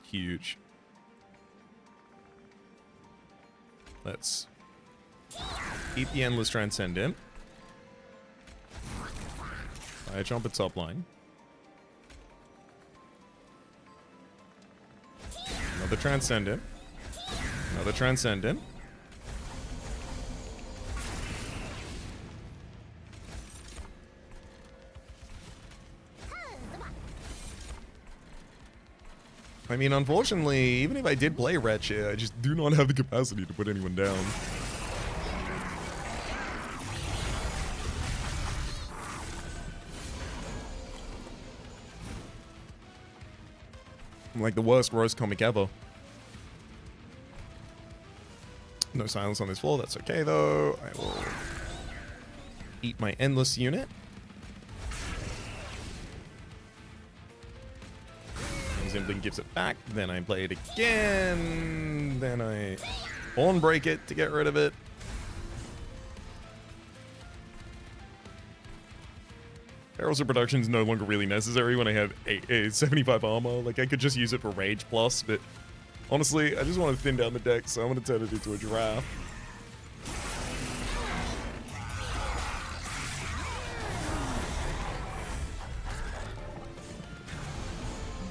Huge. Let's keep the Endless Transcendent. I jump at top line. Another Transcendent. Another Transcendent. I mean, unfortunately, even if I did play Wretch here, I just do not have the capacity to put anyone down. I'm like the worst roast comic ever. No silence on this floor, that's okay though. I will eat my Endless unit. Simply gives it back, then I play it again, then I Horn Break it to get rid of it. Barrels of Production is no longer really necessary when I have 75 armor. Like, I could just use it for Rage Plus, but honestly, I just want to thin down the deck, so I'm going to turn it into a Giraffe.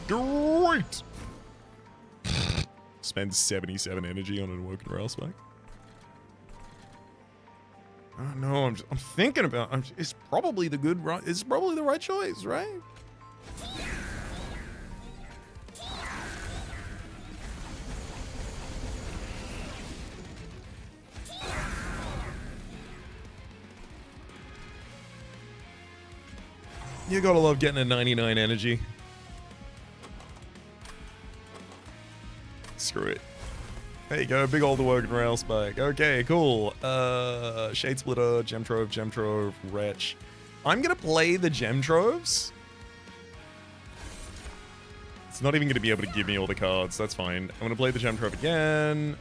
Great! Spend 77 energy on an Awoken Railspike. Oh no, I'm thinking about. It's probably the good. It's probably the right choice, right? You gotta love getting a 99 energy. Screw it. There you go, big old working rail spike. Okay, cool. Shade Splitter, Gem Trove, Wretch. I'm gonna play the Gem Troves. It's not even gonna be able to give me all the cards, that's fine. I'm gonna play the Gem Trove again.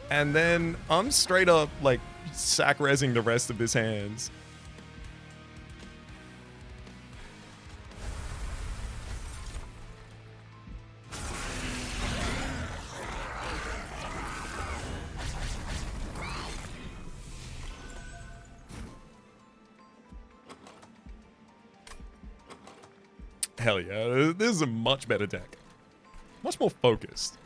And then I'm straight up, like, sack-resing the rest of this hands. Hell yeah, this is a much better deck. Much more focused.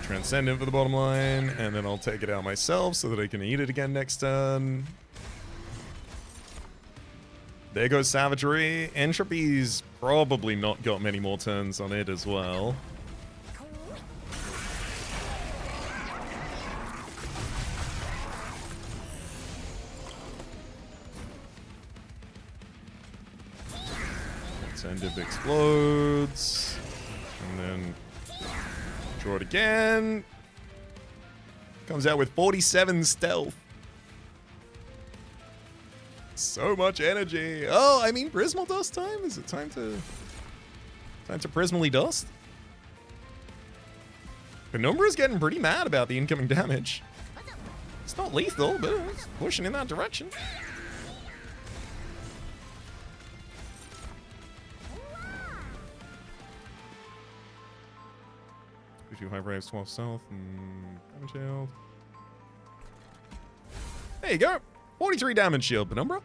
Transcendent for the bottom line, and then I'll take it out myself so that I can eat it again next turn. There goes Savagery. Entropy's probably not got many more turns on it as well. Transcendent explodes, and then draw it again. Comes out with 47 stealth. So much energy. Oh, I mean, Prismal Dust time? Is it time to Prismally Dust? Penumbra's getting pretty mad about the incoming damage. It's not lethal, but it's pushing in that direction. Two high braves, 12 stealth, and damage shield. There you go. 43 damage shield, Penumbra.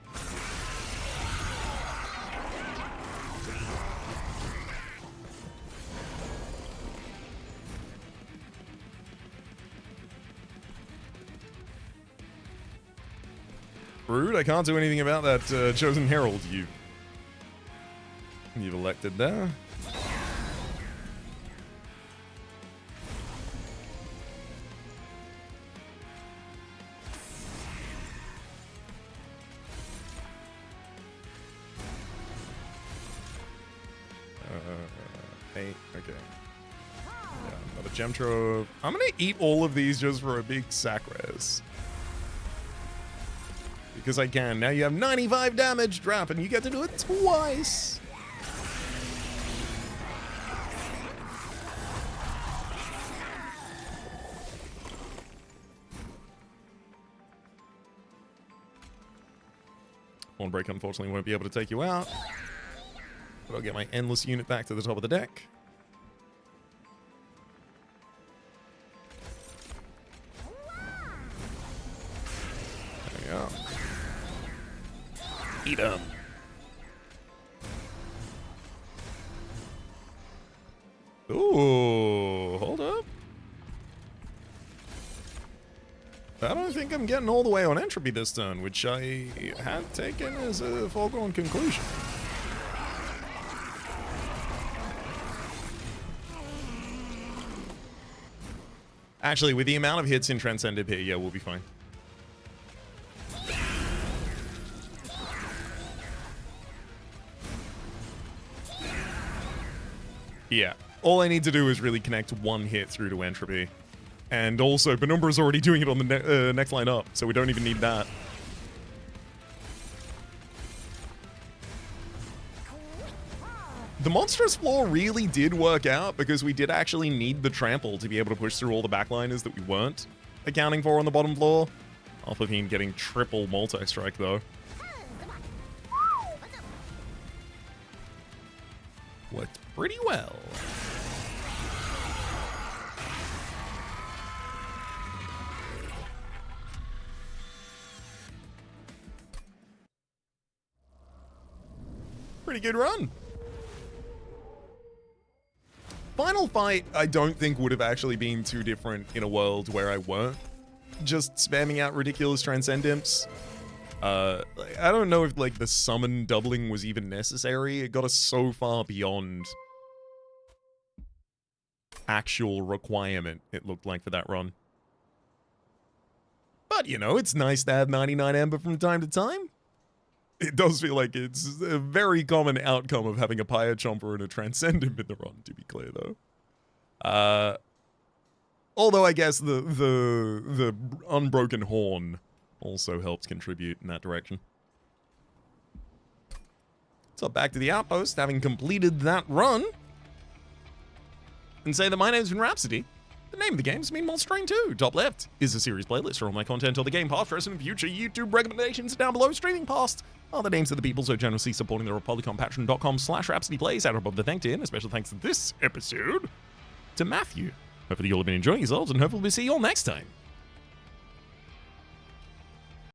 Rude, I can't do anything about that Chosen Herald you've elected there. Okay. Yeah, another Gem Trove. I'm gonna eat all of these just for a big sack res. Because I can. Now you have 95 damage drop and you get to do it twice. Hornbreak unfortunately won't be able to take you out. But I'll get my Endless unit back to the top of the deck. There we go. Eat 'em. Ooh, hold up. I don't think I'm getting all the way on Entropy this turn, which I had taken as a foregone conclusion. Actually, with the amount of hits in Transcended here, yeah, we'll be fine. Yeah, all I need to do is really connect one hit through to Entropy. And also, Penumbra's already doing it on the next line up, so we don't even need that. The Monstrous Floor really did work out because we did actually need the trample to be able to push through all the backliners that we weren't accounting for on the bottom floor. Off of him getting triple multi-strike though. Worked pretty well. Pretty good run. Final fight, I don't think would have actually been too different in a world where I weren't just spamming out ridiculous Transcendimps. I don't know if, like, the summon doubling was even necessary. It got us so far beyond actual requirement, it looked like, for that run. But, you know, it's nice to have 99 Ember from time to time. It does feel like it's a very common outcome of having a Pyre Chomper and a Transcendent in the run, to be clear, though. Although I guess the Unbroken Horn also helps contribute in that direction. So back to the outpost, having completed that run. And say that my name's been Rhapsody. The name of the game is Mean Monster Train 2. Top left is a series playlist for all my content on the game, past, present, and future YouTube recommendations. Down below, streaming past are the names of the people so generously supporting the Republic on patreon.com/RhapsodyPlays. Out above the thank you, and a special thanks to this episode to Matthew. Hopefully you'll have been enjoying yourselves, and hopefully we'll see you all next time.